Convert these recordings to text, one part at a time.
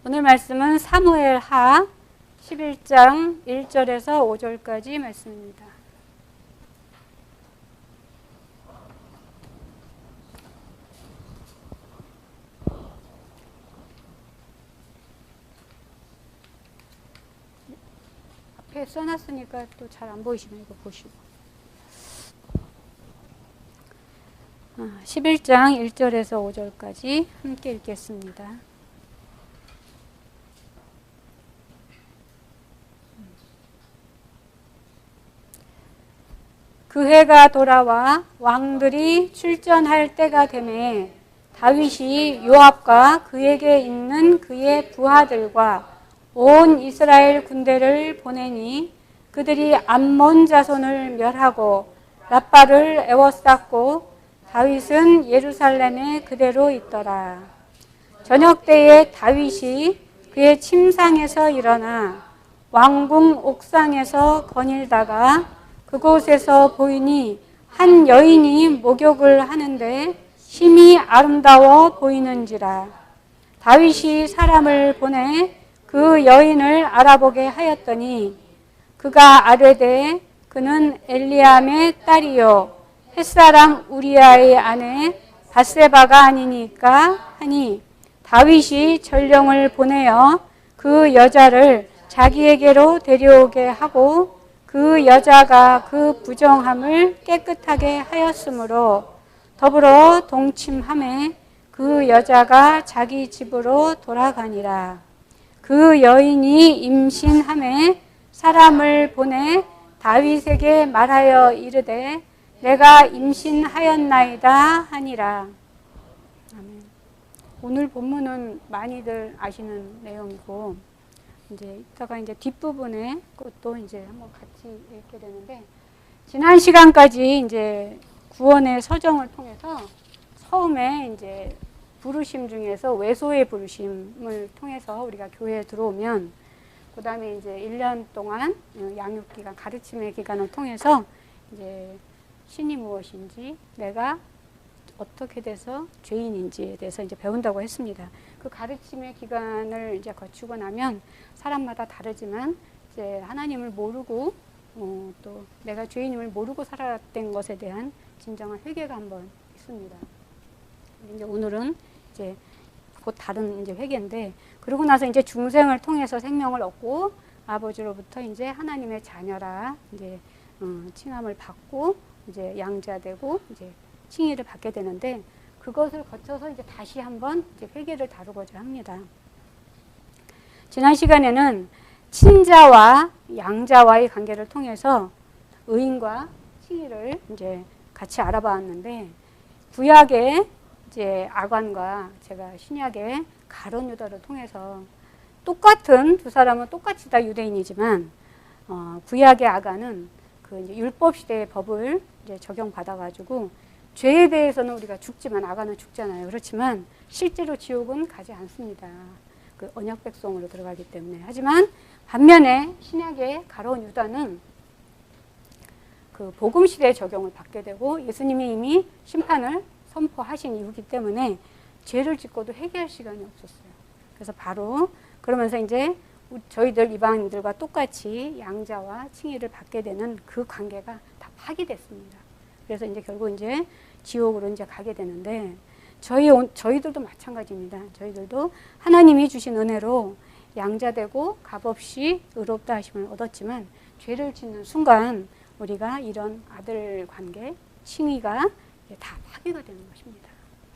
오늘 말씀은 사무엘 하 11장 1절에서 5절까지 말씀입니다. 앞에 써놨으니까 또 잘 안 보이시면 이거 보시고. 11장 1절에서 5절까지 함께 읽겠습니다. 그 해가 돌아와 왕들이 출전할 때가 되매 다윗이 요압과 그에게 있는 그의 부하들과 온 이스라엘 군대를 보내니 그들이 암몬 자손을 멸하고 랍바를 에워쌌고 다윗은 예루살렘에 그대로 있더라. 저녁 때에 다윗이 그의 침상에서 일어나 왕궁 옥상에서 거닐다가 그곳에서 보이니 한 여인이 목욕을 하는데 심히 아름다워 보이는지라. 다윗이 사람을 보내 그 여인을 알아보게 하였더니 그가 아뢰되 그는 엘리암의 딸이요 햇사람 우리아의 아내 밧세바가 아니니까 하니 다윗이 전령을 보내어 그 여자를 자기에게로 데려오게 하고 그 여자가 그 부정함을 깨끗하게 하였으므로 더불어 동침함에 그 여자가 자기 집으로 돌아가니라. 그 여인이 임신함에 사람을 보내 다윗에게 말하여 이르되 내가 임신하였나이다 하니라. 아멘. 오늘 본문은 많이들 아시는 내용이고 이제 이따가 이제 뒷부분에 그것도 이제 한번 같이 읽게 되는데 지난 시간까지 이제 구원의 서정을 통해서 처음에 이제 부르심 중에서 외소의 부르심을 통해서 우리가 교회에 들어오면 그 다음에 이제 1년 동안 양육기간, 가르침의 기간을 통해서 이제 신이 무엇인지 내가 어떻게 돼서 죄인인지에 대해서 이제 배운다고 했습니다. 그 가르침의 기간을 이제 거치고 나면 사람마다 다르지만 이제 하나님을 모르고 또 내가 죄인임을 모르고 살았던 것에 대한 진정한 회개가 한번 있습니다. 이제 오늘은 이제 곧 다른 이제 회개인데 그러고 나서 이제 중생을 통해서 생명을 얻고 아버지로부터 이제 하나님의 자녀라 이제 칭함을 받고 이제 양자되고 이제 칭의를 받게 되는데 그것을 거쳐서 이제 다시 한번 이제 회개를 다루고자 합니다. 지난 시간에는 친자와 양자와의 관계를 통해서 의인과 칭의를 이제 같이 알아봤는데 구약의 이제 아간과 제가 신약의 가룟 유다를 통해서 똑같은 두 사람은 똑같이 다 유대인이지만 구약의 아간은 그 이제 율법 시대의 법을 이제 적용받아가지고 죄에 대해서는 우리가 죽지만 아간은 죽잖아요. 그렇지만 실제로 지옥은 가지 않습니다. 그 언약 백성으로 들어가기 때문에. 하지만 반면에 신약의 가룟 유다는 그 복음 시대의 적용을 받게 되고 예수님이 이미 심판을 선포하신 이유기 때문에 죄를 짓고도 회개할 시간이 없었어요. 그래서 바로 그러면서 이제 저희들 이방인들과 똑같이 양자와 칭의를 받게 되는 그 관계가 다 파기됐습니다. 그래서 이제 결국 이제 지옥으로 이제 가게 되는데 저희들도 마찬가지입니다. 저희들도 하나님이 주신 은혜로 양자되고 값없이 의롭다 하심을 얻었지만 죄를 짓는 순간 우리가 이런 아들 관계, 칭의가 다 파괴가 되는 것입니다.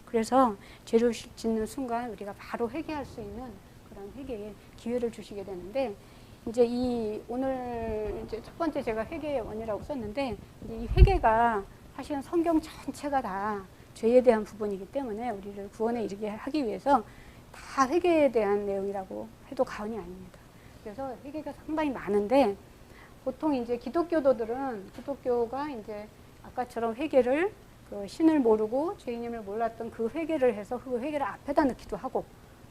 그래서 죄를 짓는 순간 우리가 바로 회개할 수 있는 그런 회개의 기회를 주시게 되는데 이제 오늘 이제 첫 번째 제가 회개의 원이라고 썼는데 이제 이 회개가 사실은 성경 전체가 다 죄에 대한 부분이기 때문에 우리를 구원에 이르게 하기 위해서 다 회개에 대한 내용이라고 해도 과언이 아닙니다. 그래서 회개가 상당히 많은데 보통 이제 기독교가 이제 아까처럼 회개를 그 신을 모르고 죄인임을 몰랐던 그 회개를 해서 그 회개를 앞에다 넣기도 하고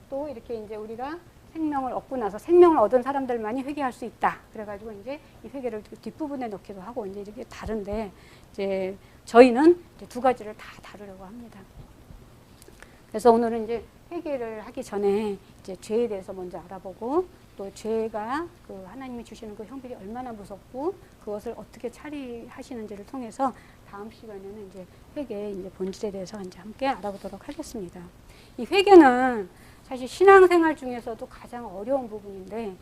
또 이렇게 이제 우리가 생명을 얻고 나서 생명을 얻은 사람들만이 회개할 수 있다. 그래가지고 이제 이 회개를 뒷부분에 넣기도 하고 이제 이렇게 다른데 이제 저희는 이제 두 가지를 다 다루려고 합니다. 그래서 오늘은 이제 회개를 하기 전에 이제 죄에 대해서 먼저 알아보고 또 죄가 그 하나님이 주시는 그 형벌이 얼마나 무섭고 그것을 어떻게 처리하시는지를 통해서 다음 시간에는 이제 회개의 이제 본질에 대해서 이제 함께 알아보도록 하겠습니다. 이 회개는 사실 신앙생활 중에서도 가장 어려운 부분인데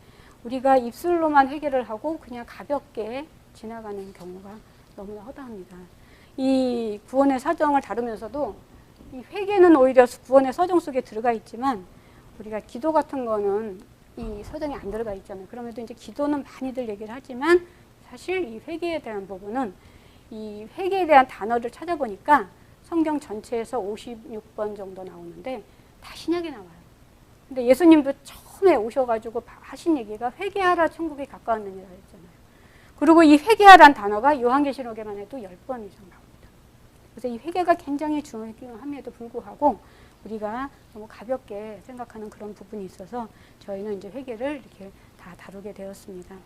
우리가 입술로만 회개를 하고 그냥 가볍게 지나가는 경우가 너무나 허다합니다. 이 구원의 사정을 다루면서도 이 회개는 오히려 구원의 사정 속에 들어가 있지만 우리가 기도 같은 거는 이 사정에 안 들어가 있잖아요. 그럼에도 이제 기도는 많이들 얘기를 하지만 사실 이 회개에 대한 부분은 이 회개에 대한 단어를 찾아보니까 성경 전체에서 56번 정도 나오는데 다 신약에 나와요. 근데 예수님도 처음에 오셔가지고 하신 얘기가 회개하라 천국에 가까웠느니라 했잖아요. 그리고 이 회개하라는 단어가 요한계시록에만 해도 10번 이상 나옵니다. 그래서 이 회개가 굉장히 중요함에도 불구하고 우리가 너무 가볍게 생각하는 그런 부분이 있어서 저희는 이제 회개를 이렇게 다 다루게 되었습니다.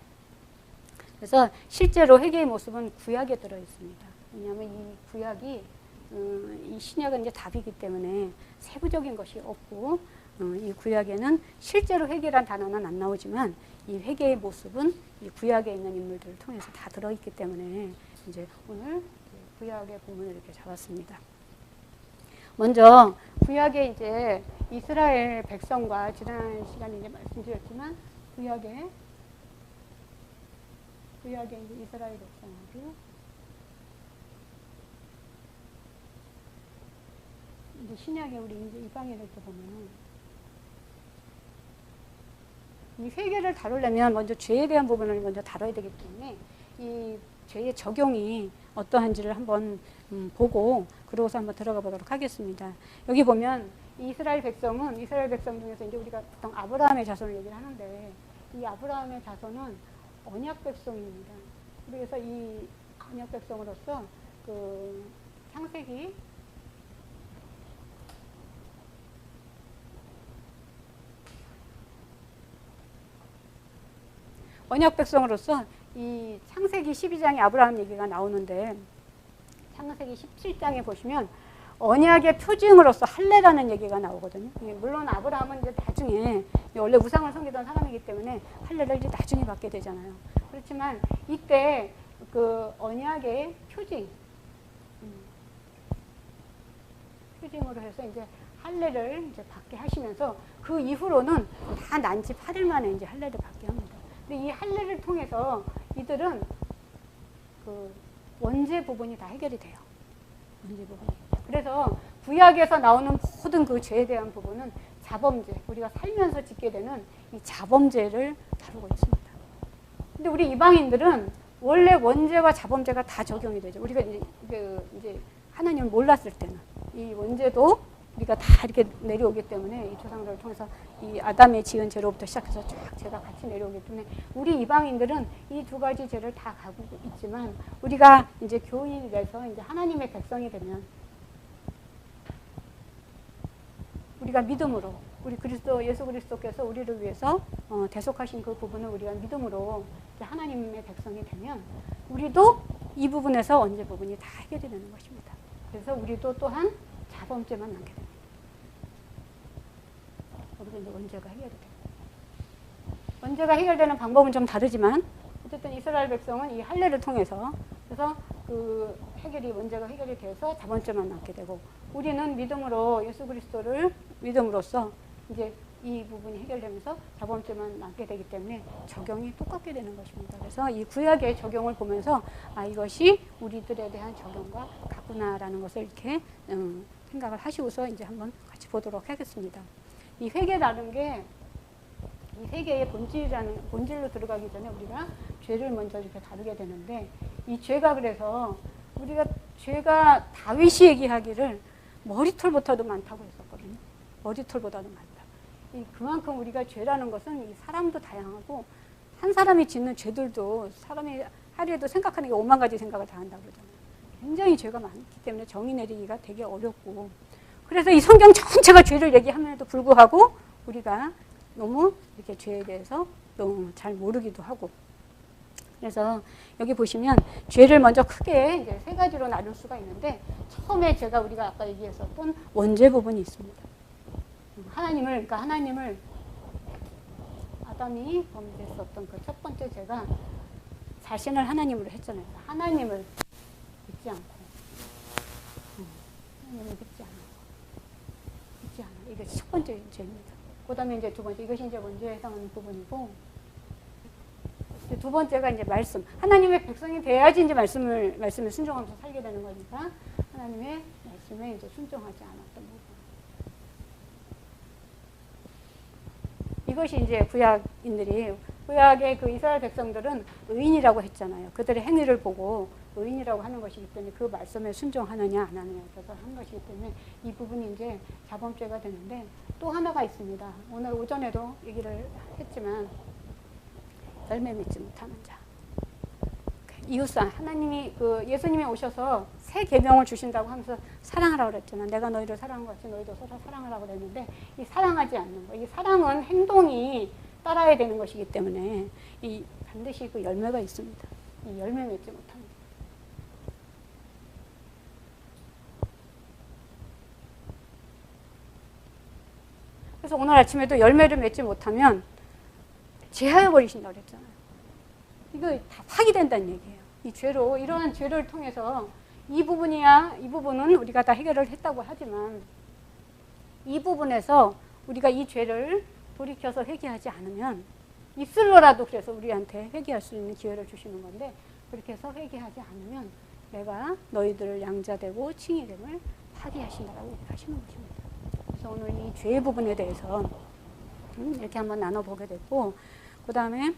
그래서 실제로 회개의 모습은 구약에 들어 있습니다. 왜냐하면 이 구약이 이 신약은 이제 답이기 때문에 세부적인 것이 없고 이 구약에는 실제로 회개란 단어는 안 나오지만 이 회개의 모습은 이 구약에 있는 인물들을 통해서 다 들어있기 때문에 이제 오늘 구약의 본문을 이렇게 잡았습니다. 먼저 구약에 이제 이스라엘 백성과 지난 시간에 이제 말씀드렸지만 구약에 이제 이스라엘 백성하고 이제 신약에 우리 이제 이방인을 때 보면은 이 회개를 다루려면 먼저 죄에 대한 부분을 먼저 다뤄야 되기 때문에 이 죄의 적용이 어떠한지를 한번 보고 그러고서 한번 들어가 보도록 하겠습니다. 여기 보면 이스라엘 백성 중에서 이제 우리가 보통 아브라함의 자손을 얘기를 하는데 이 아브라함의 자손은 언약 백성입니다. 그래서 이 언약 백성으로서 그 창세기 언약 백성으로서 이 창세기 12장에 아브라함 얘기가 나오는데 창세기 17장에 보시면 언약의 표징으로서 할례라는 얘기가 나오거든요. 물론 아브라함은 이제 나중에 원래 우상을 섬기던 사람이기 때문에 할례를 이제 나중에 받게 되잖아요. 그렇지만 이때 그 언약의 표징으로 해서 이제 할례를 이제 받게 하시면서 그 이후로는 다 난지 8일 만에 이제 할례를 받게 합니다. 근데 이 할례를 통해서 이들은 그 원죄 부분이 다 해결이 돼요. 원죄 부분이. 그래서 구약에서 나오는 모든 그 죄에 대한 부분은 자범죄, 우리가 살면서 짓게 되는 이 자범죄를 다루고 있습니다. 근데 우리 이방인들은 원래 원죄와 자범죄가 다 적용이 되죠. 우리가 이제 하나님을 몰랐을 때는 이 원죄도 우리가 다 이렇게 내려오기 때문에 이 조상들을 통해서 이 아담의 지은 죄로부터 시작해서 쫙 죄가 같이 내려오기 때문에 우리 이방인들은 이 두 가지 죄를 다 가지고 있지만 우리가 이제 교인이 돼서 이제 하나님의 백성이 되면 우리가 믿음으로 우리 예수 그리스도께서 우리를 위해서 대속하신 그 부분을 우리가 믿음으로 이제 하나님의 백성이 되면 우리도 이 부분에서 원죄 부분이 다 해결이 되는 것입니다. 그래서 우리도 또한 자범죄만 남게 됩니다. 우리도 이제 원죄가 해결이 됩니다. 원죄가 해결되는 방법은 좀 다르지만 어쨌든 이스라엘 백성은 이 할례를 통해서 그래서 그 원죄가 해결이 돼서 자범죄만 남게 되고 우리는 믿음으로 예수 그리스도를 믿음으로써 이제 이 부분이 해결되면서 자범죄만 남게 되기 때문에 적용이 똑같게 되는 것입니다. 그래서 이 구약의 적용을 보면서 이것이 우리들에 대한 적용과 같구나라는 것을 이렇게 생각을 하시고서 이제 한번 같이 보도록 하겠습니다. 이 회개라는 게 이 회개의 본질로 들어가기 전에 우리가 죄를 먼저 이렇게 다루게 되는데 이 죄가 그래서 우리가 죄가 다윗이 얘기하기를 머리털보다도 많다고 했었거든요. 머리털보다도 많다. 그만큼 우리가 죄라는 것은 이 사람도 다양하고 한 사람이 짓는 죄들도 사람이 하루에도 생각하는 게 5만 가지 생각을 다 한다고 그러잖아요. 굉장히 죄가 많기 때문에 정의 내리기가 되게 어렵고 그래서 이 성경 전체가 죄를 얘기함에도 불구하고 우리가 너무 이렇게 죄에 대해서 너무 잘 모르기도 하고 그래서 여기 보시면 죄를 먼저 크게 이제 세 가지로 나눌 수가 있는데 처음에 제가 우리가 아까 얘기했었던 원죄 부분이 있습니다. 그러니까 하나님을 아담이 범죄했었던 그 첫 번째 죄가 자신을 하나님으로 했잖아요. 하나님을 믿지 않고, 하나님을 믿지 않아. 이게 첫 번째 죄입니다. 그 다음에 이제 두 번째, 이것이 이제 먼저에 해당하는 부분이고, 두 번째가 이제 말씀. 하나님의 백성이 돼야지 이제 말씀을 순종하면서 살게 되는 거니까, 하나님의 말씀에 이제 순종하지 않았던 부분. 이것이 이제 구약의 그 이스라엘 백성들은 의인이라고 했잖아요. 그들의 행위를 보고 의인이라고 하는 것이기 때문에 그 말씀에 순종하느냐 안 하느냐에 따라서 한 것이기 때문에 이 부분이 이제 자범죄가 되는데, 또 하나가 있습니다. 오늘 오전에도 얘기를 했지만 열매 맺지 못하는 자. 이웃사 하나님이 예수님이 오셔서 새 계명을 주신다고 하면서 사랑하라고 그랬잖아. 내가 너희를 사랑한 것 같이 너희도 서로 사랑하라고 그랬는데, 이 사랑하지 않는 거, 이 사랑은 행동이 따라야 되는 것이기 때문에 이 반드시 그 열매가 있습니다. 이 열매 맺지 못합니다. 그래서 오늘 아침에도 열매를 맺지 못하면 제하여 버리신다고 그랬잖아요. 이거 다 파기된다는 얘기예요. 이 죄로, 이러한 죄를 통해서 이 부분은 우리가 다 해결을 했다고 하지만, 이 부분에서 우리가 이 죄를 돌이켜서 회개하지 않으면, 입술로라도 그래서 우리한테 회개할 수 있는 기회를 주시는 건데, 그렇게 해서 회개하지 않으면 내가 너희들을 양자되고 칭의됨을 파기하신다라고 하시는 것입니다. 그래서 오늘 이 죄의 부분에 대해서 이렇게 한번 나눠보게 됐고, 그 다음에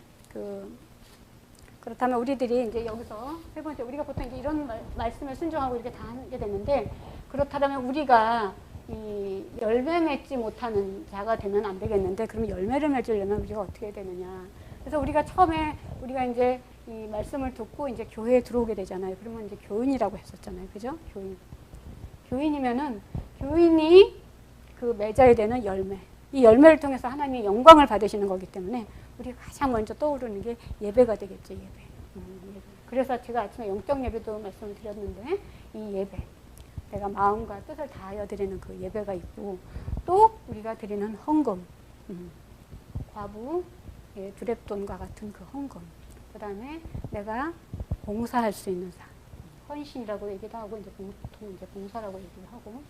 그렇다면 우리들이 이제 여기서 세 번째, 우리가 보통 이제 이런 말씀에 순종하고 이렇게 다 하게 되는데, 그렇다면 우리가 이 열매 맺지 못하는 자가 되면 안 되겠는데, 그러면 열매를 맺으려면 우리가 어떻게 되느냐. 그래서 우리가 처음에 우리가 이제 이 말씀을 듣고 이제 교회에 들어오게 되잖아요. 그러면 이제 교인이라고 했었잖아요. 그죠? 교인이면은 교인이 그 맺어야 되는 열매. 이 열매를 통해서 하나님이 영광을 받으시는 거기 때문에 우리가 가장 먼저 떠오르는 게 예배가 되겠죠. 예배. 그래서 제가 아침에 영적 예배도 말씀을 드렸는데, 이 예배, 내가 마음과 뜻을 다하여 드리는 그 예배가 있고, 또 우리가 드리는 헌금, 과부의 두렙돈과 같은 그 헌금, 그 다음에 내가 봉사할 수 있는 사, 헌신이라고 얘기도 하고, 이제 보통 이제 봉사라고 얘기를 하고,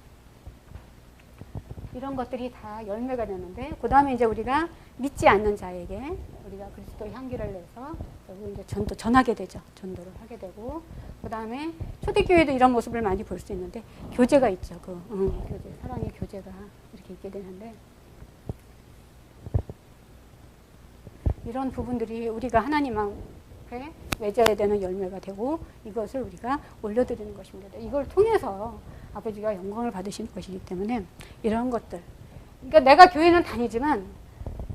이런 것들이 다 열매가 되는데, 그 다음에 이제 우리가 믿지 않는 자에게 우리가 그리스도의 향기를 내서 결국 이제 전하게 되죠. 전도를 하게 되고, 그 다음에 초대교회도 이런 모습을 많이 볼 수 있는데, 교제가 있죠. 교제, 사랑의 교제가 이렇게 있게 되는데, 이런 부분들이 우리가 하나님 앞에 맺어야 되는 열매가 되고, 이것을 우리가 올려드리는 것입니다. 이걸 통해서 아버지가 영광을 받으시는 것이기 때문에 이런 것들. 그러니까 내가 교회는 다니지만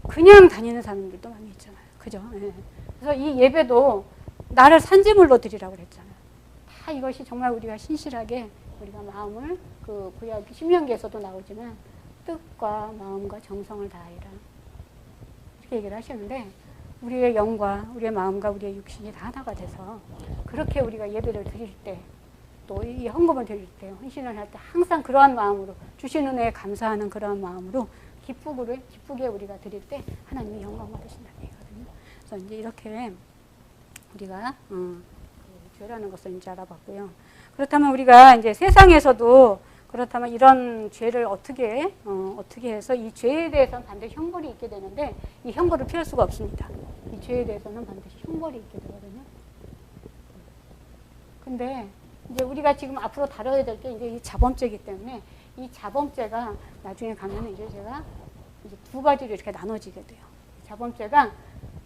그냥 다니는 사람들도 많이 있잖아요. 그죠? 네. 그래서 이 예배도 나를 산지물로 드리라고 그랬잖아요. 다 이것이 정말 우리가 신실하게 우리가 마음을 그 구약 신명기에서도 나오지만 뜻과 마음과 정성을 다하리라. 이렇게 얘기를 하시는데, 우리의 영과 우리의 마음과 우리의 육신이 다 하나가 돼서 그렇게 우리가 예배를 드릴 때, 또 이 헌금을 드릴 때, 헌신을 할 때 항상 그러한 마음으로, 주신 은혜에 감사하는 그러한 마음으로 기쁘게 우리가 드릴 때 하나님이 영광 받으신다는 얘기거든요. 그래서 이제 이렇게 우리가 죄라는 것을 이제 알아봤고요. 그렇다면 우리가 이제 세상에서도 그렇다면 이런 죄를 어떻게 해서 이 죄에 대해서는 반드시 형벌이 있게 되는데, 이 형벌을 피할 수가 없습니다. 이 죄에 대해서는 반드시 형벌이 있게 되거든요. 근데 이제 우리가 지금 앞으로 다뤄야 될 게 이제 이 자범죄이기 때문에, 이 자범죄가 나중에 가면 이제 제가 이제 두 가지로 이렇게 나눠지게 돼요. 자범죄가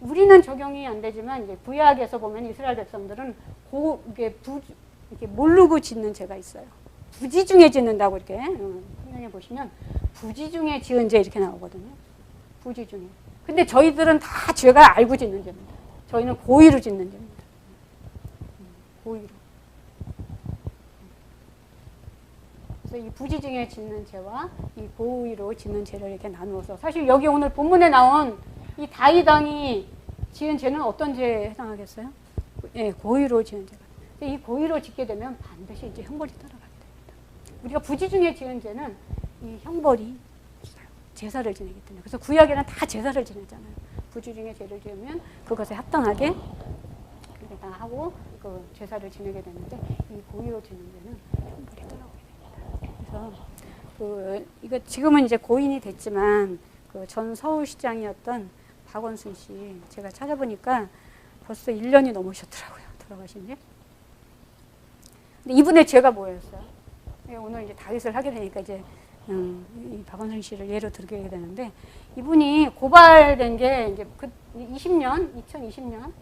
우리는 적용이 안 되지만, 이제 구약에서 보면 이스라엘 백성들은 이렇게 모르고 짓는 죄가 있어요. 부지 중에 짓는다고 이렇게 성경에 보시면 부지 중에 지은 죄 이렇게 나오거든요. 부지 중에. 근데 저희들은 다 죄가 알고 짓는 죄입니다. 저희는 고의로 짓는 죄입니다. 고의로. 그래서 이 부지 중에 짓는 죄와 이 고의로 짓는 죄를 이렇게 나누어서, 사실 여기 오늘 본문에 나온 이 다윗 왕이 지은 죄는 어떤 죄에 해당하겠어요? 예, 고의로 지은 죄가. 이 고의로 짓게 되면 반드시 이제 형벌이 따라가게 됩니다. 우리가 부지 중에 지은 죄는 이 형벌이 있어요. 제사를 지내기 때문에. 그래서 구약에는 다 제사를 지내잖아요. 부주 중에 죄를 지으면 그것에 합당하게 그렇게 다 하고 그 제사를 지내게 되는데 이 고의로 지는 데는 형벌이 떠나오게 됩니다. 그래서 이거 지금은 이제 고인이 됐지만 그 전 서울시장이었던 박원순 씨 제가 찾아보니까 벌써 1년이 넘으셨더라고요. 돌아가신 지. 근데 이분의 죄가 뭐였어요? 오늘 이제 다윗을 하게 되니까 이제 이 박원순 씨를 예로 들게 되는데 이분이 고발된 게 이제 그 2020년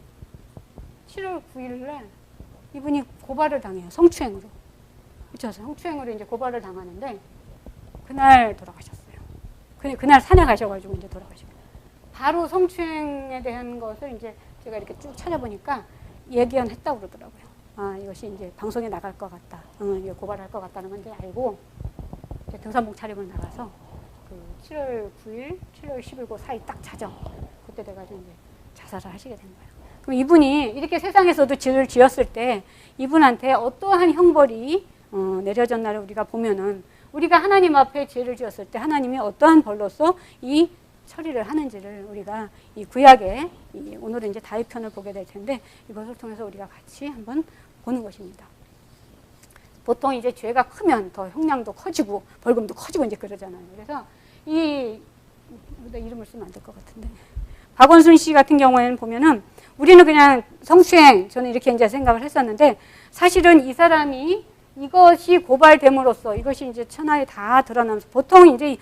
7월 9일날 이분이 고발을 당해요. 성추행으로. 그렇죠? 성추행으로 이제 고발을 당하는데 그날 돌아가셨어요. 그날 산에 가셔가지고 이제 돌아가시고 바로 성추행에 대한 것을 이제 제가 이렇게 쭉 찾아보니까 예견했다고 그러더라고요. 아, 이것이 이제 방송에 나갈 것 같다. 이거 고발할 것 같다는 건 이제 알고 이제 등산복 차림을 나가서 그 7월 9일, 7월 10일 그 사이 딱 자정 그때 돼가지고 이제 자살을 하시게 된 거예요. 그럼 이분이 이렇게 세상에서도 죄를 지었을 때 이분한테 어떠한 형벌이 내려졌나를 우리가 보면은 우리가 하나님 앞에 죄를 지었을 때 하나님이 어떠한 벌로서 이 처리를 하는지를 우리가 이 구약에 오늘은 이제 다윗 편을 보게 될 텐데 이것을 통해서 우리가 같이 한번 보는 것입니다. 보통 이제 죄가 크면 더 형량도 커지고 벌금도 커지고 이제 그러잖아요. 그래서 나 이름을 쓰면 안 될 것 같은데 박원순 씨 같은 경우에는 보면은 우리는 그냥 성추행 저는 이렇게 이제 생각을 했었는데 사실은 이 사람이 이것이 고발됨으로써 이것이 이제 천하에 다 드러나면서 보통 이제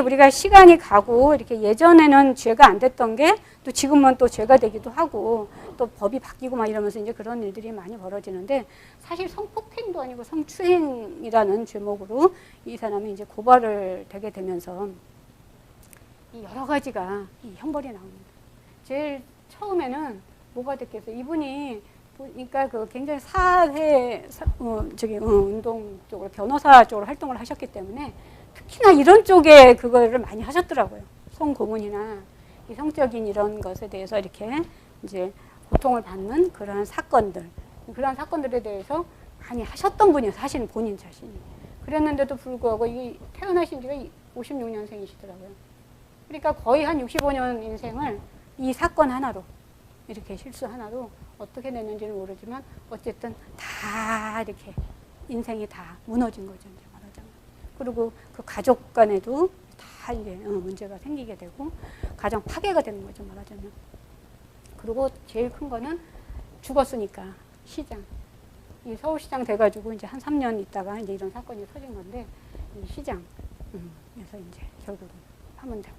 우리가 시간이 가고 이렇게 예전에는 죄가 안 됐던 게 또 지금은 또 죄가 되기도 하고 또 법이 바뀌고 막 이러면서 이제 그런 일들이 많이 벌어지는데 사실 성폭행도 아니고 성추행이라는 죄목으로 이 사람이 이제 고발을 되게 되면서 이 여러 가지가 이 형벌이 나옵니다. 제일 처음에는 뭐가 됐겠어요? 이분이 그러니까 그 굉장히 운동 쪽으로 변호사 쪽으로 활동을 하셨기 때문에 특히나 이런 쪽에 그거를 많이 하셨더라고요. 성고문이나 이 성적인 이런 것에 대해서 이렇게 이제 고통을 받는 그러한 사건들에 대해서 많이 하셨던 분이에요. 사실은 본인 자신이. 그랬는데도 불구하고 이 태어나신 지가 56년생이시더라고요. 그러니까 거의 한 65년 인생을 이 사건 하나로 이렇게 실수 하나로 어떻게 냈는지는 모르지만 어쨌든 다 이렇게 인생이 다 무너진 거죠. 이제 말하자면. 그리고 그 가족 간에도 다 이제 문제가 생기게 되고 가정 파괴가 되는 거죠. 말하자면. 그리고 제일 큰 거는 죽었으니까 이 서울시장 돼가지고 이제 한 3년 있다가 이제 이런 사건이 터진 건데 이 시장에서 이제 결국은 파문되고.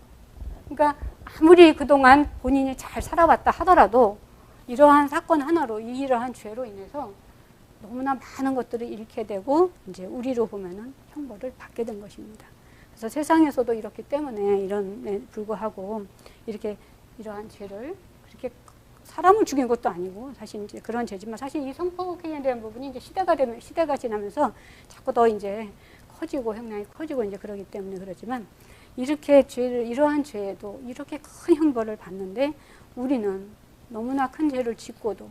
그러니까 아무리 그동안 본인이 잘 살아왔다 하더라도 이러한 사건 하나로 이러한 죄로 인해서 너무나 많은 것들을 잃게 되고 이제 우리로 보면은 형벌을 받게 된 것입니다. 그래서 세상에서도 이렇기 때문에 이런에 불구하고 이러한 죄를 그렇게 사람을 죽인 것도 아니고 사실 이제 그런 죄지만 사실 이 성폭행에 대한 부분이 이제 시대가 지나면서 자꾸 더 이제 커지고 형량이 커지고 이제 그러기 때문에 그러지만 이러한 죄에도 이렇게 큰 형벌을 받는데 우리는 너무나 큰 죄를 짓고도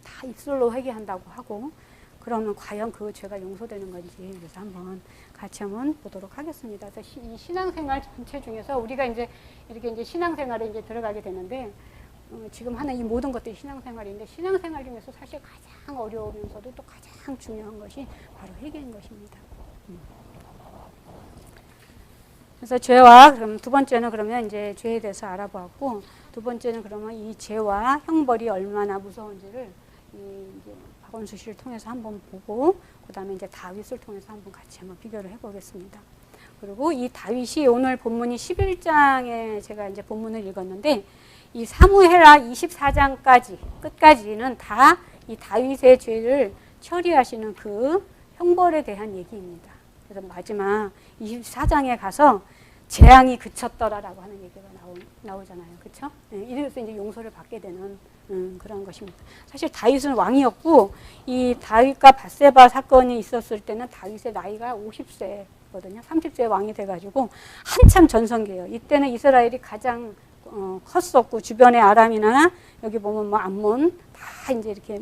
다 입술로 회개한다고 하고 그러면 과연 그 죄가 용서되는 건지 그래서 한번 같이 한번 보도록 하겠습니다. 그래서 이 신앙생활 전체 중에서 우리가 이제 이렇게 이제 신앙생활에 이제 들어가게 되는데 지금 하는 이 모든 것들이 신앙생활인데 신앙생활 중에서 사실 가장 어려우면서도 또 가장 중요한 것이 바로 회개인 것입니다. 그래서 죄와 그럼 두 번째는 그러면 이제 죄에 대해서 알아보았고 두 번째는 그러면 이 죄와 형벌이 얼마나 무서운지를 이제 박원순 씨를 통해서 한번 보고 그다음에 이제 다윗을 통해서 한번 같이 한번 비교를 해보겠습니다. 그리고 이 다윗이 오늘 본문이 11장에 제가 이제 본문을 읽었는데 이 사무엘하 24장까지 끝까지는 다 이 다윗의 죄를 처리하시는 그 형벌에 대한 얘기입니다. 그래서 마지막 24장에 가서 재앙이 그쳤더라라고 하는 얘기가 나오잖아요. 그렇죠? 이래서 이제 용서를 받게 되는 그런 것입니다. 사실 다윗은 왕이었고 이 다윗과 밧세바 사건이 있었을 때는 다윗의 나이가 50세거든요. 30세에 왕이 돼가지고 한참 전성기예요. 이때는 이스라엘이 가장 컸었고 주변의 아람이나 여기 보면 뭐 암몬 다 이제 이렇게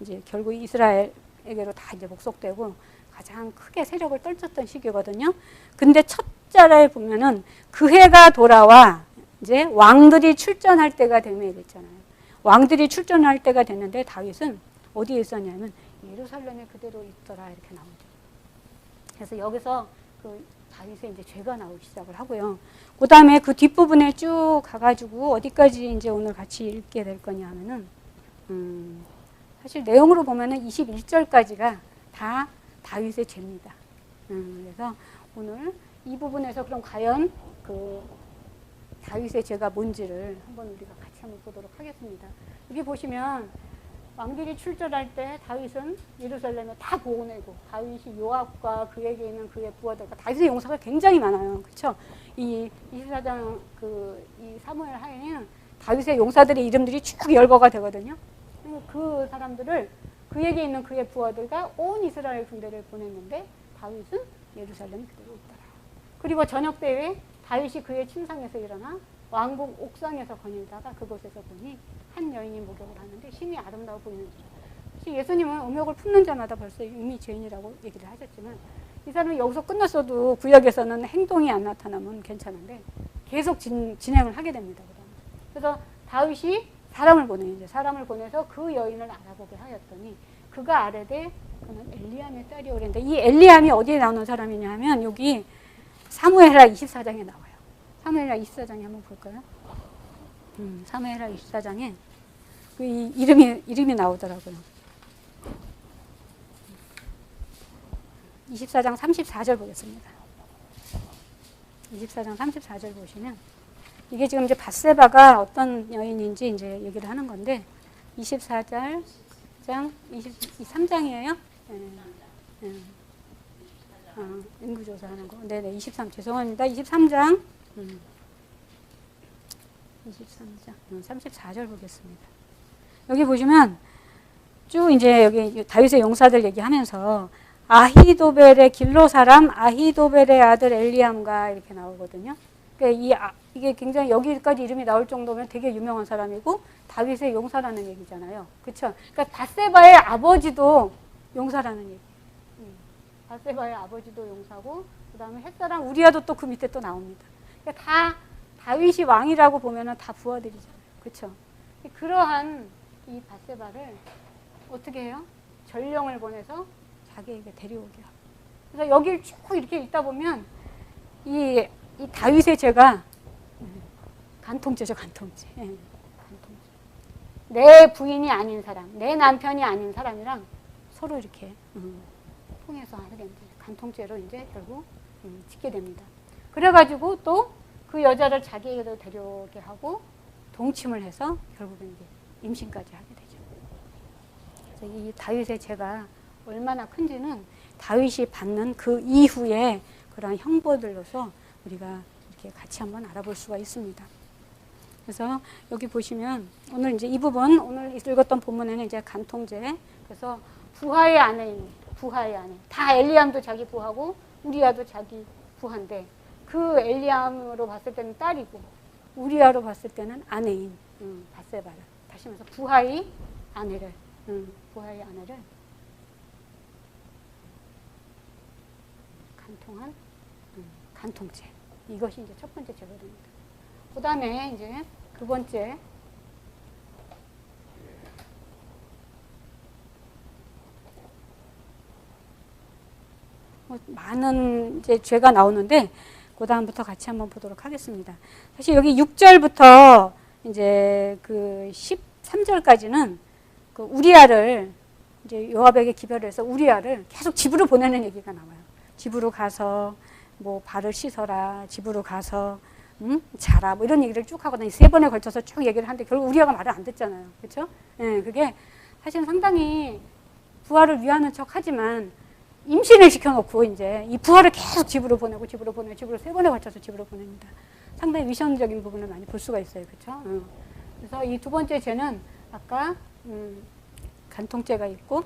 이제 결국 이스라엘에게로 다 이제 복속되고 가장 크게 세력을 떨쳤던 시기거든요. 근데 첫 절에 보면은 그 해가 돌아와 이제 왕들이 출전할 때가 되면 이랬잖아요. 왕들이 출전할 때가 됐는데 다윗은 어디에 있었냐면 예루살렘에 그대로 있더라 이렇게 나오죠. 그래서 여기서 그 다윗의 이제 죄가 나오기 시작을 하고요. 그 다음에 그 뒷부분에 쭉 가가지고 어디까지 이제 오늘 같이 읽게 될 거냐 하면은, 사실 내용으로 보면은 21절까지가 다 다윗의 죄입니다. 그래서 오늘 이 부분에서 그럼 과연 그 다윗의 죄가 뭔지를 한번 우리가 같이 한번 보도록 하겠습니다. 여기 보시면 왕들이 출전할 때 다윗은 예루살렘에 다 보내고 다윗이 요압과 그에게 있는 그의 부하들과 다윗의 용사가 굉장히 많아요. 그렇죠? 이 24장 이 사무엘 하에는 다윗의 용사들의 이름들이 쭉 열거가 되거든요. 그 사람들을 그에게 있는 그의 부하들과 온 이스라엘 군대를 보냈는데 다윗은 예루살렘 그대로 있더라. 그리고 저녁 때에 다윗이 그의 침상에서 일어나 왕궁 옥상에서 거닐다가 그곳에서 보니 한 여인이 목욕을 하는데 심히 아름다워 보이는 줄. 예수님은 음욕을 품는 자마다 벌써 이미 죄인이라고 얘기를 하셨지만 이 사람은 여기서 끝났어도 구약에서는 행동이 안 나타나면 괜찮은데 계속 진행을 하게 됩니다. 그래서 다윗이 사람을 보내서 그 여인을 알아보게 하였더니 그가 아뢰되 그는 엘리암의 딸이오 그랬는데 이 엘리암이 어디에 나오는 사람이냐 하면 여기 사무엘하 24장에 나와요. 사무엘하 24장에 한번 볼까요? 사무엘하 24장에 그 이름이 나오더라고요. 24장 34절 보겠습니다. 24장 34절 보시면 이게 지금 이제 밧세바가 어떤 여인인지 이제 얘기를 하는 건데 24장 23장이에요? 네. 인구조사하는 거. 네네, 23, 죄송합니다. 23장. 23장. 34절 보겠습니다. 여기 보시면 쭉 이제 여기 다윗의 용사들 얘기하면서 아히도벨의 길로 사람 아히도벨의 아들 엘리암과 이렇게 나오거든요. 그러니까 이게 굉장히 여기까지 이름이 나올 정도면 되게 유명한 사람이고 다윗의 용사라는 얘기잖아요. 그렇죠? 그러니까 밧세바의 아버지도 용사라는 얘기. 밧세바의 아버지도 용사고 그다음에 햇사람 우리아도 또 그 밑에 또 나옵니다. 그러니까 다 다윗이 왕이라고 보면은 다 부하들이잖아요. 그렇죠? 그러한 이 밧세바를 어떻게 해요? 전령을 보내서 자기에게 데려오게 하고. 그래서 여기를 쭉 이렇게 읽다 보면 이 다윗의 죄가 간통죄죠, 간통죄. 내 부인이 아닌 사람, 내 남편이 아닌 사람이랑 서로 이렇게 통해서 하게 됩니다. 간통죄로 이제 결국 짓게 됩니다. 그래가지고 또 그 여자를 자기에게도 데려오게 하고 동침을 해서 결국은 이제 임신까지 하게 되죠. 그래서 이 다윗의 죄가 얼마나 큰지는 다윗이 받는 그 이후에 그러한 형벌들로서 우리가 이렇게 같이 한번 알아볼 수가 있습니다. 그래서 여기 보시면 오늘 이제 이 부분 오늘 읽었던 본문에는 이제 간통죄. 그래서 부하의 아내입니다. 부하의 아내. 다 엘리암도 자기 부하고 우리아도 자기 부하인데 그 엘리암으로 봤을 때는 딸이고 우리아로 봤을 때는 아내인 밧세바를 다시 말해서 부하의 아내를 간통한 간통죄. 이것이 이제 첫 번째 죄가 됩니다. 그 다음에 이제 두 번째. 많은 이제 죄가 나오는데 그 다음부터 같이 한번 보도록 하겠습니다. 사실 여기 6절부터 이제 그 13절까지는 그 우리아를 이제 요압에게 기별을 해서 우리아를 계속 집으로 보내는 얘기가 나와요. 집으로 가서 뭐 발을 씻어라, 집으로 가서 자라, 뭐 이런 얘기를 쭉 하거든요. 3번에 걸쳐서 쭉 얘기를 하는데 결국 우리아가 말을 안 듣잖아요. 그렇죠? 예, 그게 사실 상당히 부하를 위하는 척 하지만 임신을 시켜놓고 이제 이 부하를 계속 집으로 보내고 집으로 3번에 걸쳐서 집으로 보냅니다. 상당히 위선적인 부분을 많이 볼 수가 있어요. 그렇죠? 그래서 이 두 번째 죄는 아까 간통죄가 있고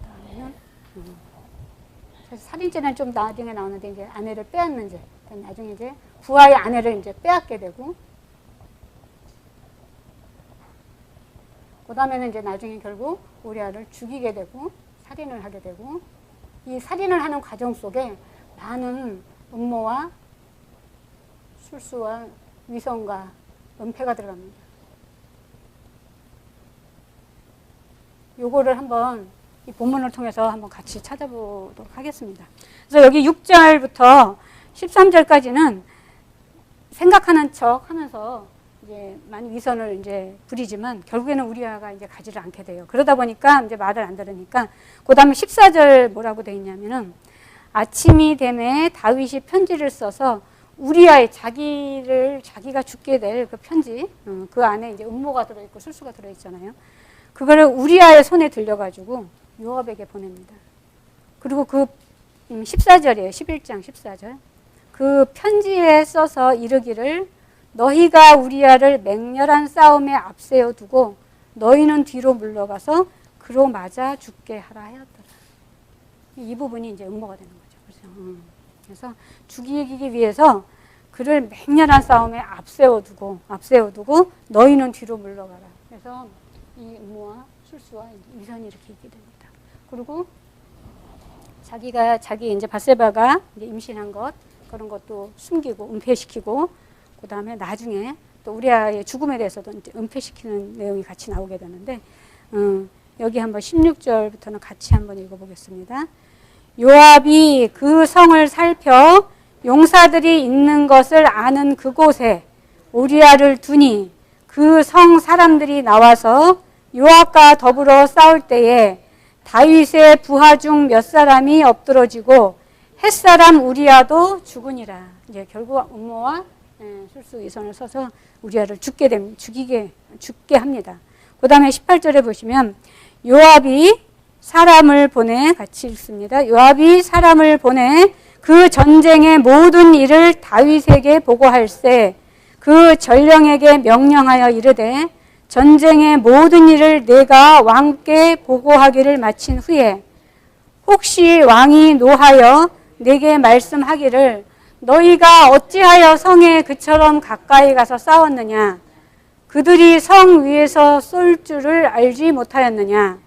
그다음에는 살인죄는 좀 나중에 나오는데 이제 아내를 빼앗는 죄. 나중에 이제 부하의 아내를 이제 빼앗게 되고 그다음에는 이제 나중에 결국 우리아를 죽이게 되고 살인을 하게 되고, 이 살인을 하는 과정 속에 많은 음모와 술수와 위선과 은폐가 들어갑니다. 요거를 한번 이 본문을 통해서 한번 같이 찾아보도록 하겠습니다. 그래서 여기 6절부터 13절까지는 생각하는 척 하면서 이제 많이 위선을 이제 부리지만 결국에는 우리아가 이제 가지를 않게 돼요. 그러다 보니까 이제 말을 안 들으니까 그 다음에 14절 뭐라고 돼 있냐면은 아침이 되매 다윗이 편지를 써서 우리아의 자기가 죽게 될 그 편지, 그 안에 이제 음모가 들어있고 술수가 들어있잖아요. 그거를 우리아의 손에 들려가지고 요압에게 보냅니다. 그리고 그 14절이에요. 11장 14절. 그 편지에 써서 이르기를 너희가 우리아를 맹렬한 싸움에 앞세워 두고 너희는 뒤로 물러가서 그로 맞아 죽게 하라 하였더라. 이 부분이 이제 음모가 되는 거죠. 그래서 죽이기 위해서 그를 맹렬한 싸움에 앞세워 두고 너희는 뒤로 물러가라. 그래서 이 음모와 술수와 위선이 이렇게 있게 됩니다. 그리고 자기 이제 밧세바가 이제 임신한 것 그런 것도 숨기고 은폐시키고 그 다음에 나중에 또 우리아의 죽음에 대해서도 이제 은폐시키는 내용이 같이 나오게 되는데 여기 한번 16절부터는 같이 한번 읽어보겠습니다. 요압이 그 성을 살펴 용사들이 있는 것을 아는 그곳에 우리아를 두니 그 성 사람들이 나와서 요압과 더불어 싸울 때에 다윗의 부하 중 몇 사람이 엎드러지고 햇사람 우리아도 죽으니라. 이제 결국 음모와 술수 위선을 써서 우리아를 죽게 합니다. 그 다음에 18절에 보시면 요압이 사람을 보내 같이 읽습니다. 요압이 사람을 보내 그 전쟁의 모든 일을 다윗에게 보고할세 그 전령에게 명령하여 이르되 전쟁의 모든 일을 내가 왕께 보고하기를 마친 후에 혹시 왕이 노하여 내게 말씀하기를 너희가 어찌하여 성에 그처럼 가까이 가서 싸웠느냐 그들이 성 위에서 쏠 줄을 알지 못하였느냐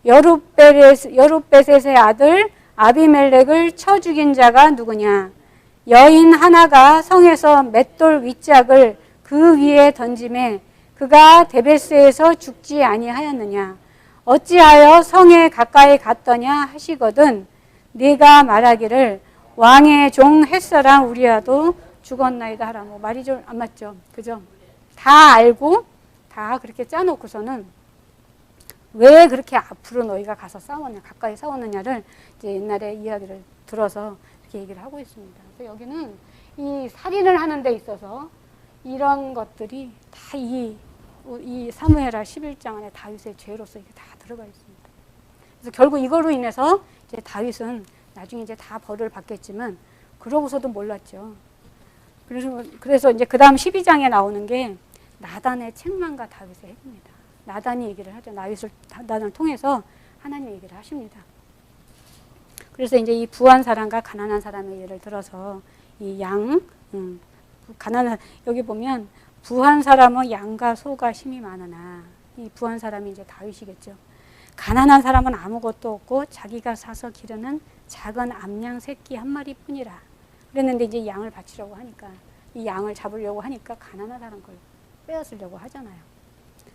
여룻베셋의 아들 아비멜렉을 쳐 죽인 자가 누구냐 여인 하나가 성에서 맷돌 윗짝을 그 위에 던짐에 그가 데베스에서 죽지 아니하였느냐 어찌하여 성에 가까이 갔더냐 하시거든 네가 말하기를 왕의 종 햇사람 우리아도 죽었나이다 하라. 뭐 말이 좀 안 맞죠, 그죠? 다 알고 다 그렇게 짜놓고서는 왜 그렇게 앞으로 너희가 가서 싸웠냐, 가까이 싸웠느냐를 이제 옛날에 이야기를 들어서 이렇게 얘기를 하고 있습니다. 그래서 여기는 이 살인을 하는 데 있어서 이런 것들이 다 이 사무엘하 11장 안에 다윗의 죄로서 이게 다 들어가 있습니다. 그래서 결국 이거로 인해서 이제 다윗은 나중에 이제 다 벌을 받겠지만 그러고서도 몰랐죠. 그래서 이제 그 다음 12장에 나오는 게 나단의 책망과 다윗의 핵입니다. 나단이 얘기를 하죠. 나단을 통해서 하나님 얘기를 하십니다. 그래서 이제 이 부한 사람과 가난한 사람의 예를 들어서 이 가난한 여기 보면 부한 사람은 양과 소가 힘이 많으나 이 부한 사람이 이제 다윗이겠죠. 가난한 사람은 아무것도 없고 자기가 사서 기르는 작은 암양 새끼 한 마리뿐이라. 그랬는데 이제 양을 바치려고 하니까 이 양을 잡으려고 하니까 가난한 사람 걸 빼앗으려고 하잖아요.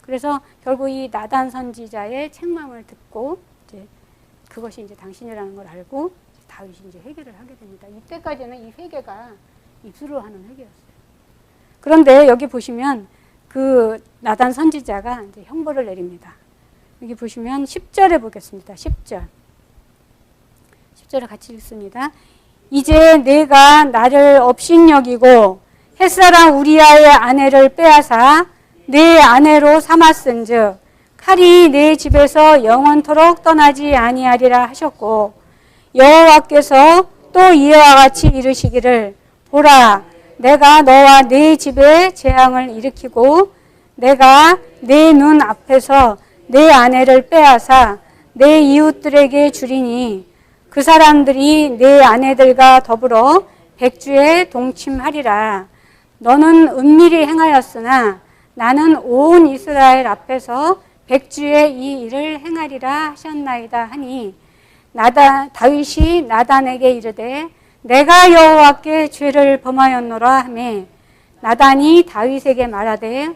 그래서 결국 이 나단 선지자의 책망을 듣고 이제 그것이 이제 당신이라는 걸 알고 다윗이 이제 회개를 하게 됩니다. 이때까지는 이 회개가 입술로 하는 회개였어요. 그런데 여기 보시면 그 나단 선지자가 이제 형벌을 내립니다. 여기 보시면 10절에 보겠습니다. 10절을 같이 읽습니다. 이제 내가 나를 업신여기고 햇사람 우리아의 아내를 빼앗아 내 아내로 삼았은즉 칼이 내 집에서 영원토록 떠나지 아니하리라 하셨고 여호와께서 또 이와 같이 이르시기를 보라 내가 너와 네 집에 재앙을 일으키고 내가 내 눈 앞에서 내 아내를 빼앗아 내 이웃들에게 주리니 그 사람들이 내 아내들과 더불어 백주에 동침하리라. 너는 은밀히 행하였으나 나는 온 이스라엘 앞에서 백주에 이 일을 행하리라 하셨나이다 하니 다윗이 나단에게 이르되 내가 여호와께 죄를 범하였노라 하매 나단이 다윗에게 말하되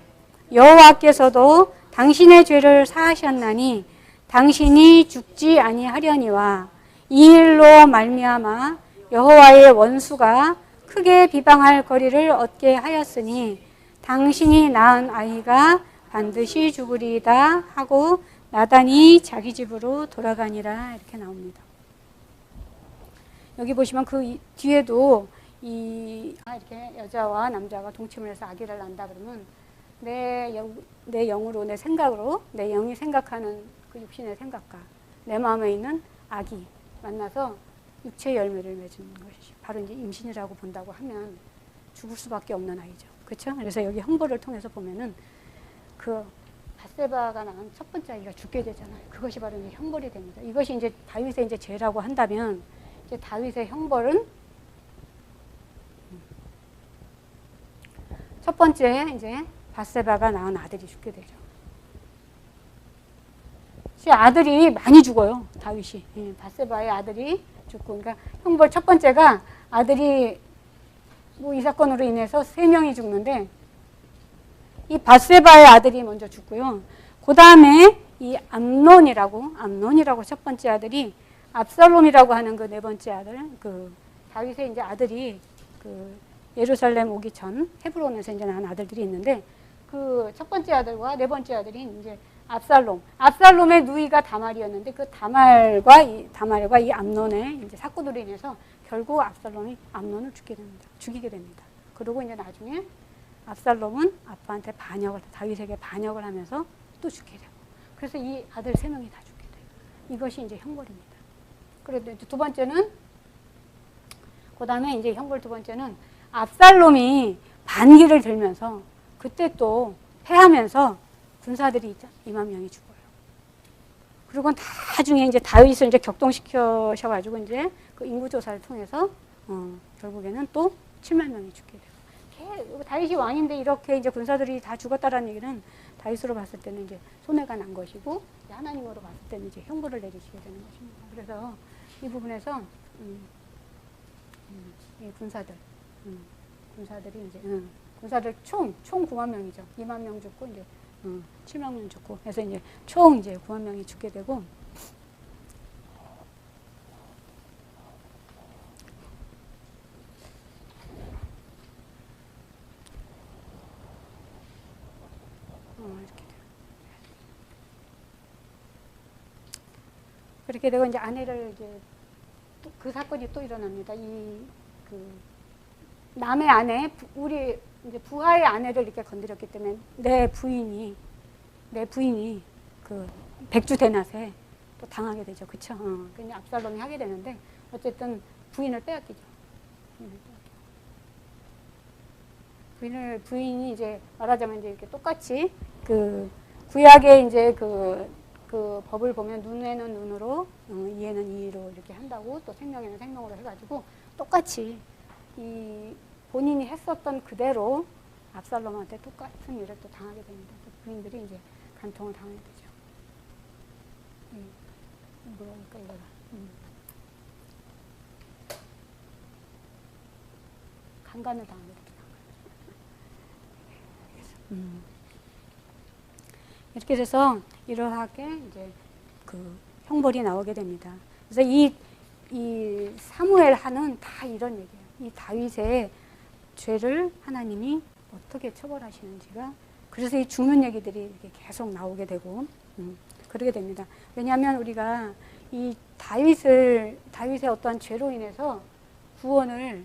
여호와께서도 당신의 죄를 사하셨나니 당신이 죽지 아니하려니와 이 일로 말미암아 여호와의 원수가 크게 비방할 거리를 얻게 하였으니 당신이 낳은 아이가 반드시 죽으리이다 하고 나단이 자기 집으로 돌아가니라 이렇게 나옵니다. 여기 보시면 그 뒤에도 이렇게 여자와 남자가 동침을 해서 아기를 낳는다 그러면 내 영으로 내 생각으로 내 영이 생각하는 그 육신의 생각과 내 마음에 있는 악이 만나서 육체의 열매를 맺는 것이 바로 이제 임신이라고 본다고 하면 죽을 수밖에 없는 아이죠. 그렇죠? 그래서 여기 형벌을 통해서 보면은 그 밧세바가 낳은 첫 번째 아이가 죽게 되잖아요. 그것이 바로 이제 형벌이 됩니다. 이것이 이제 다윗의 이제 죄라고 한다면 이제 다윗의 형벌은 첫 번째 이제 밧세바가 낳은 아들이 죽게 되죠. 아들이 많이 죽어요. 다윗이. 밧세바의 아들이 죽고. 그러니까 형벌 첫 번째가 아들이 이 사건으로 인해서 3명이 죽는데 이 밧세바의 아들이 먼저 죽고요. 그 다음에 이 암논이라고 첫 번째 아들이 압살롬이라고 하는 그 네 번째 아들, 그 다윗의 이제 아들이 그 예루살렘 오기 전 헤브론에서 이제 낳은 아들들이 있는데 그 첫 번째 아들과 네 번째 아들이 이제 압살롬의 누이가 다말이었는데 그 다말과 이 암논의 이제 사건으로 인해서 결국 압살롬이 암논을 죽이게 됩니다. 그리고 이제 나중에 압살롬은 아빠한테 다윗에게 반역을 하면서 또 죽게 되고. 그래서 이 아들 3명이 다 죽게 돼요. 이것이 이제 형벌입니다. 그런데 두 번째는, 그 다음에 이제 형벌 두 번째는 압살롬이 반기를 들면서 그때 또 패하면서 군사들이 2만 명이 죽어요. 그리고 나중에 이제 다윗을 이제 격동시켜셔가지고 이제 그 인구조사를 통해서 결국에는 또 7만 명이 죽게 돼요. 다윗이 왕인데 이렇게 이제 군사들이 다 죽었다라는 얘기는 다윗으로 봤을 때는 이제 손해가 난 것이고 하나님으로 봤을 때는 이제 형벌을 내리시게 되는 것입니다. 그래서 이 부분에서 이 군사들이 이제 군사들 총 9만 명이죠. 2만 명 죽고 이제 7만 명 죽고 그래서 이제 총 이제 9만 명이 죽게 되고. 그렇게 되고 이제 아내를 이제 그 사건이 또 일어납니다. 남의 아내, 우리 이제 부하의 아내를 이렇게 건드렸기 때문에 내 부인이 그 백주 대낮에 또 당하게 되죠. 그쵸? 그냥 압살롬이 하게 되는데 어쨌든 부인을 빼앗기죠. 부인이 이제 말하자면 이제 이렇게 똑같이 그 구약의 이제 그 법을 보면 눈에는 눈으로, 이에는 이로 이렇게 한다고 또 생명에는 생명으로 해가지고 똑같이 이 본인이 했었던 그대로 압살롬한테 똑같은 일을 또 당하게 됩니다. 부인들이 이제 간통을 당하게 되죠. 뭐랄까 이거가. 강간을 당하게 되죠. 이렇게 돼서 이러하게 이제 그 형벌이 나오게 됩니다. 그래서 이 사무엘 하는 다 이런 얘기예요. 이 다윗의 죄를 하나님이 어떻게 처벌하시는지가, 그래서 이 죽는 얘기들이 이렇게 계속 나오게 되고 그러게 됩니다. 왜냐하면 우리가 이 다윗의 어떠한 죄로 인해서 구원을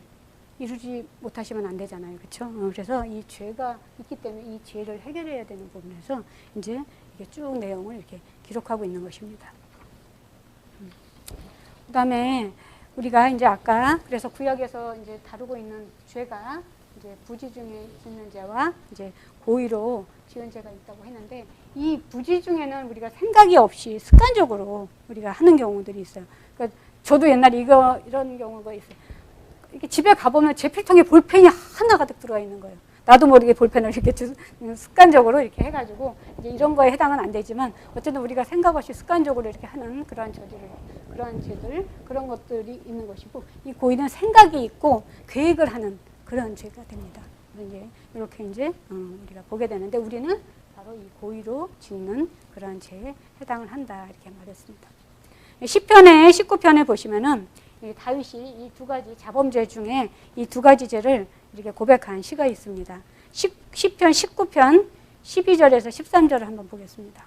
이루지 못하시면 안 되잖아요. 그렇죠? 그래서 이 죄가 있기 때문에 이 죄를 해결해야 되는 부분에서 이제 이게 쭉 내용을 이렇게 기록하고 있는 것입니다. 그 다음에 우리가 이제 아까 그래서 구약에서 이제 다루고 있는 죄가 이제 부지 중에 짓는 죄와 이제 고의로 지은 죄가 있다고 했는데 이 부지 중에는 우리가 생각이 없이 습관적으로 우리가 하는 경우들이 있어요. 그러니까 저도 옛날에 이런 경우가 있어요. 이렇게 집에 가보면 제필통에 볼펜이 하나 가득 들어가 있는 거예요. 나도 모르게 볼펜을 이렇게 습관적으로 이렇게 해가지고 이제 이런 거에 해당은 안 되지만 어쨌든 우리가 생각 없이 습관적으로 이렇게 하는 그러한 죄들 그런 것들이 있는 것이고 이 고의는 생각이 있고 계획을 하는 그런 죄가 됩니다. 이제 이렇게 이제 우리가 보게 되는데 우리는 바로 이 고의로 짓는 그러한 죄에 해당을 한다 이렇게 말했습니다. 시편의 19편에 보시면은 이 다윗이 이 두 가지 자범죄 중에 이 두 가지 죄를 이렇게 고백한 시가 있습니다. 시편 19편 12절에서 13절을 한번 보겠습니다.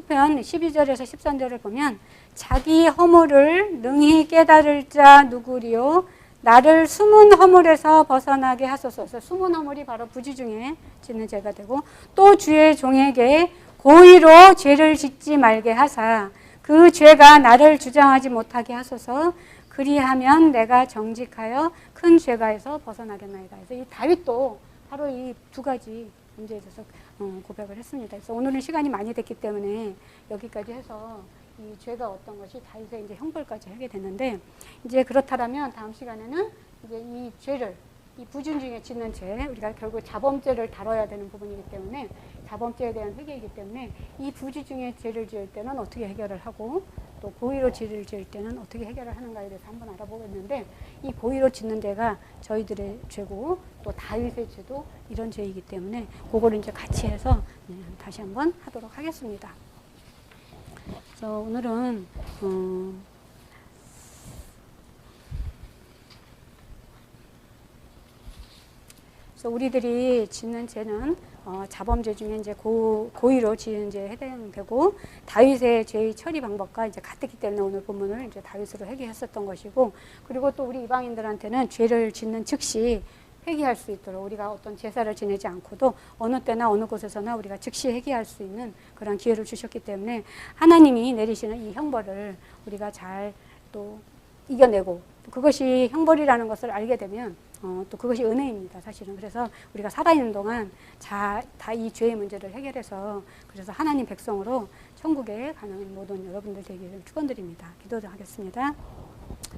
편 12절에서 13절을 보면 자기 허물을 능히 깨달을 자 누구리요 나를 숨은 허물에서 벗어나게 하소서. 숨은 허물이 바로 부지 중에 짓는 죄가 되고 또 주의 종에게 고의로 죄를 짓지 말게 하사 그 죄가 나를 주장하지 못하게 하소서. 그리하면 내가 정직하여 큰 죄가에서 벗어나겠나이다. 그래서 이 다윗도 바로 이 두 가지 문제에 대해서 고백을 했습니다. 그래서 오늘은 시간이 많이 됐기 때문에 여기까지 해서 이 죄가 어떤 것이 다윗의 이제 형벌까지 하게 됐는데 이제 그렇다면 다음 시간에는 이제 이 죄를 이 부준 중에 짓는 죄 우리가 결국 자범죄를 다뤄야 되는 부분이기 때문에 자범죄에 대한 회개이기 때문에 이 부지 중에 죄를 지을 때는 어떻게 해결을 하고 또 고의로 죄를 지을 때는 어떻게 해결을 하는가에 대해서 한번 알아보겠는데 이 고의로 짓는 죄가 저희들의 죄고 또 다윗의 죄도 이런 죄이기 때문에 그거를 이제 같이 해서 다시 한번 하도록 하겠습니다. 그래서 오늘은 그래서 우리들이 짓는 죄는 자범죄 중에 이제 고의로 지은 죄에 해당되고 다윗의 죄의 처리 방법과 이제 같았기 때문에 오늘 본문을 이제 다윗으로 회개했었던 것이고 그리고 또 우리 이방인들한테는 죄를 짓는 즉시 회개할 수 있도록 우리가 어떤 제사를 지내지 않고도 어느 때나 어느 곳에서나 우리가 즉시 회개할 수 있는 그런 기회를 주셨기 때문에 하나님이 내리시는 이 형벌을 우리가 잘 또 이겨내고 그것이 형벌이라는 것을 알게 되면 또 그것이 은혜입니다, 사실은. 그래서 우리가 살아있는 동안 다 이 죄의 문제를 해결해서 그래서 하나님 백성으로 천국에 가는 모든 여러분들 되기를 축원드립니다. 기도하겠습니다.